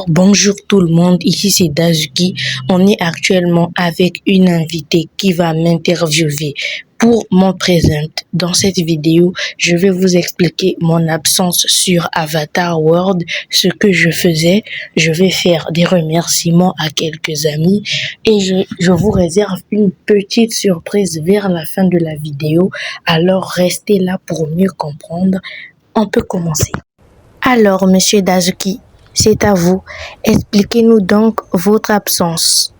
Bonjour tout le monde, ici c'est Dazuki. On est actuellement avec une invitée qui va m'interviewer pour mon présent. Dans cette vidéo, je vais vous expliquer mon absence sur Avatar World, ce que je faisais. Je vais faire des remerciements à quelques amis et je vous réserve une petite surprise vers la fin de la vidéo. Alors restez là pour mieux comprendre. On peut commencer. Alors, monsieur Dazuki, c'est à vous. Expliquez-nous donc votre absence.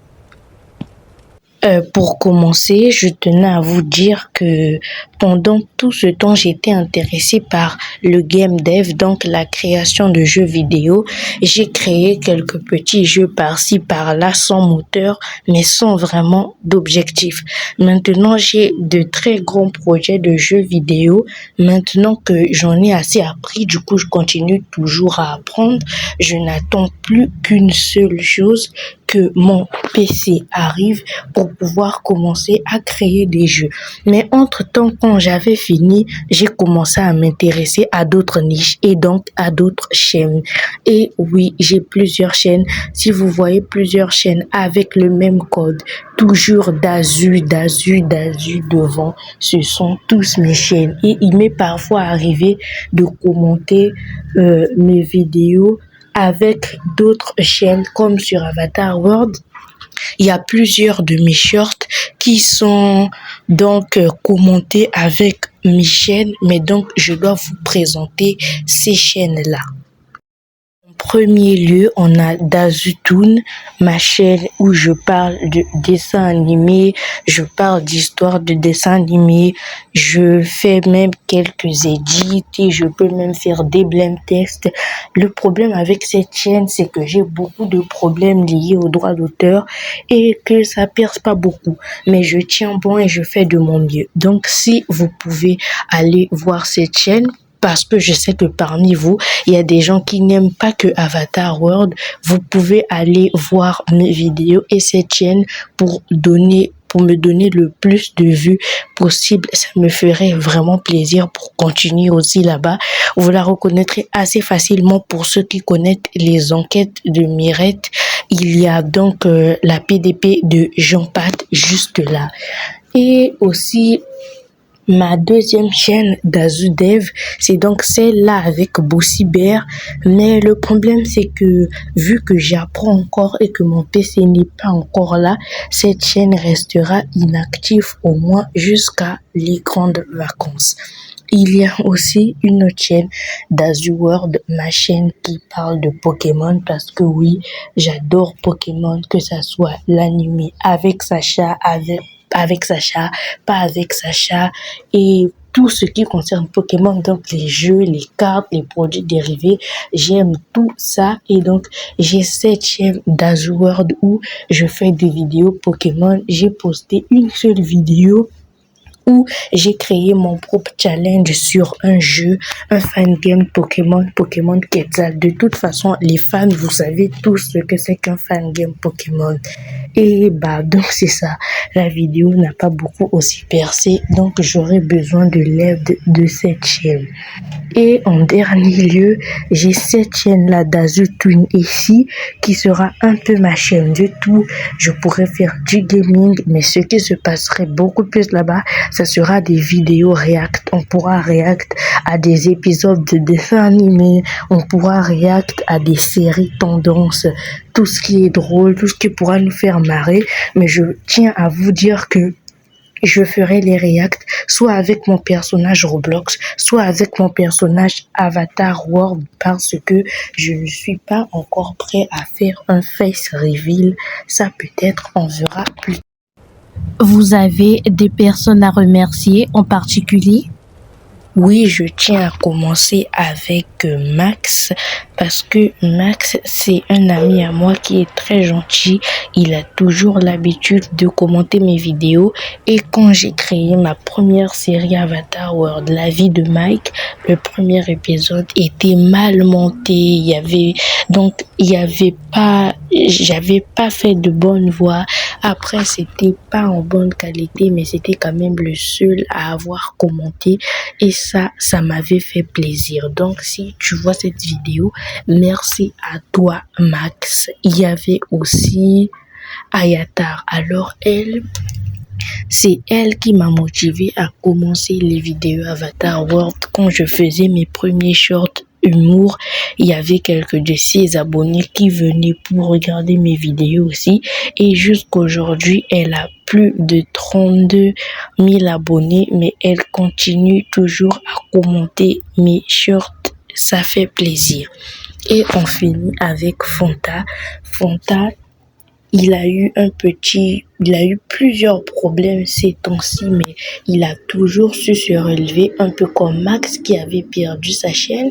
Pour commencer, je tenais à vous dire que pendant tout ce temps, j'étais intéressée par le game dev, donc la création de jeux vidéo. J'ai créé quelques petits jeux par-ci, par-là, sans moteur, mais sans vraiment d'objectif. Maintenant, j'ai de très grands projets de jeux vidéo. Maintenant que j'en ai assez appris, du coup, je continue toujours à apprendre. Je n'attends plus qu'une seule chose, que mon PC arrive pour pouvoir commencer à créer des jeux. Mais entre-temps, quand j'avais fini, j'ai commencé à m'intéresser à d'autres niches et donc à d'autres chaînes. Et oui, j'ai plusieurs chaînes. Si vous voyez plusieurs chaînes avec le même code, toujours Dazu devant, ce sont tous mes chaînes. Et il m'est parfois arrivé de commenter mes vidéos avec d'autres chaînes comme sur Avatar World. Il y a plusieurs de mes shorts qui sont donc commentés avec mes chaînes, mais donc je dois vous présenter ces chaînes-là. En premier lieu, on a Dazutoon, ma chaîne où je parle de dessins animés, je parle d'histoire de dessins animés, je fais même quelques edits et je peux même faire des blend tests. Le problème avec cette chaîne, c'est que j'ai beaucoup de problèmes liés aux droits d'auteur et que ça perce pas beaucoup. Mais je tiens bon et je fais de mon mieux. Donc, si vous pouvez aller voir cette chaîne, parce que je sais que parmi vous, il y a des gens qui n'aiment pas que Avatar World. Vous pouvez aller voir mes vidéos et cette chaîne pour me donner le plus de vues possible. Ça me ferait vraiment plaisir pour continuer aussi là-bas. Vous la reconnaîtrez assez facilement pour ceux qui connaissent les enquêtes de Mirette. Il y a donc la PDP de Jean Pat juste là. Et aussi, ma deuxième chaîne Dazudev, c'est donc celle-là avec Bossibert. Mais le problème, c'est que vu que j'apprends encore et que mon PC n'est pas encore là, cette chaîne restera inactive au moins jusqu'à les grandes vacances. Il y a aussi une autre chaîne, Dazu World, ma chaîne qui parle de Pokémon parce que oui, j'adore Pokémon, que ça soit l'anime avec Sacha, avec Sacha, pas avec Sacha et tout ce qui concerne Pokémon, donc les jeux, les cartes, les produits dérivés, j'aime tout ça et donc j'ai cette chaîne Dazu World où je fais des vidéos Pokémon. J'ai posté une seule vidéo où j'ai créé mon propre challenge sur un jeu, un fan game Pokémon Quetzal. De toute façon, les fans, vous savez tous ce que c'est qu'un fan game Pokémon. Et donc c'est ça. La vidéo n'a pas beaucoup aussi percé, donc j'aurais besoin de l'aide de cette chaîne. Et en dernier lieu, j'ai cette chaîne-là Dazutoon ici qui sera un peu ma chaîne de tout. Je pourrais faire du gaming, mais ce qui se passerait beaucoup plus là-bas, ça sera des vidéos react. On pourra react à des épisodes de dessins animés, on pourra react à des séries tendances, tout ce qui est drôle, tout ce qui pourra nous faire marrer. Mais je tiens à vous dire que je ferai les reacts soit avec mon personnage Roblox, soit avec mon personnage Avatar World parce que je ne suis pas encore prêt à faire un face reveal. Ça peut-être on verra plus tard. Vous avez des personnes à remercier en particulier? Oui, je tiens à commencer avec Max parce que Max, c'est un ami à moi qui est très gentil. Il a toujours l'habitude de commenter mes vidéos et quand j'ai créé ma première série Avatar World, la vie de Mike, le premier épisode était mal monté. J'avais pas fait de bonne voix. Après, c'était pas en bonne qualité, mais c'était quand même le seul à avoir commenté et ça m'avait fait plaisir. Donc, si tu vois cette vidéo, merci à toi, Max. Il y avait aussi Ayatar. Alors, c'est elle qui m'a motivé à commencer les vidéos Avatar World. Quand je faisais mes premiers shorts humour, il y avait quelques de ses abonnés qui venaient pour regarder mes vidéos aussi. Et jusqu'aujourd'hui, elle a plus de 32 000 abonnés, mais elle continue toujours à commenter mes shorts. Ça fait plaisir. Et on finit avec Fanta. Fanta, il a eu plusieurs problèmes ces temps-ci, mais il a toujours su se relever, un peu comme Max qui avait perdu sa chaîne.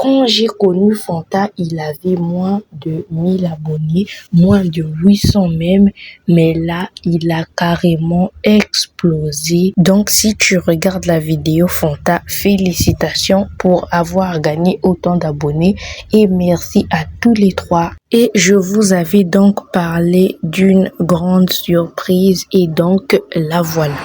Quand j'ai connu Fanta, il avait moins de 1000 abonnés, moins de 800 même, mais là, il a carrément explosé. Donc, si tu regardes la vidéo Fanta, félicitations pour avoir gagné autant d'abonnés et merci à tous les trois. Et je vous avais donc parlé d'une grande surprise et donc la voilà.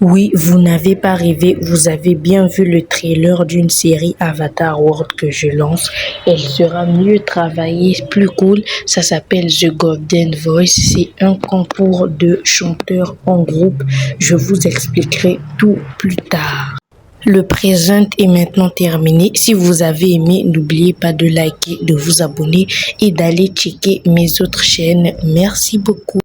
Oui, vous n'avez pas rêvé, vous avez bien vu le trailer d'une série Avatar World que je lance. Elle sera mieux travaillée, plus cool. Ça s'appelle The Golden Voice. C'est un concours de chanteurs en groupe. Je vous expliquerai tout plus tard. Le présent est maintenant terminé. Si vous avez aimé, n'oubliez pas de liker, de vous abonner et d'aller checker mes autres chaînes. Merci beaucoup.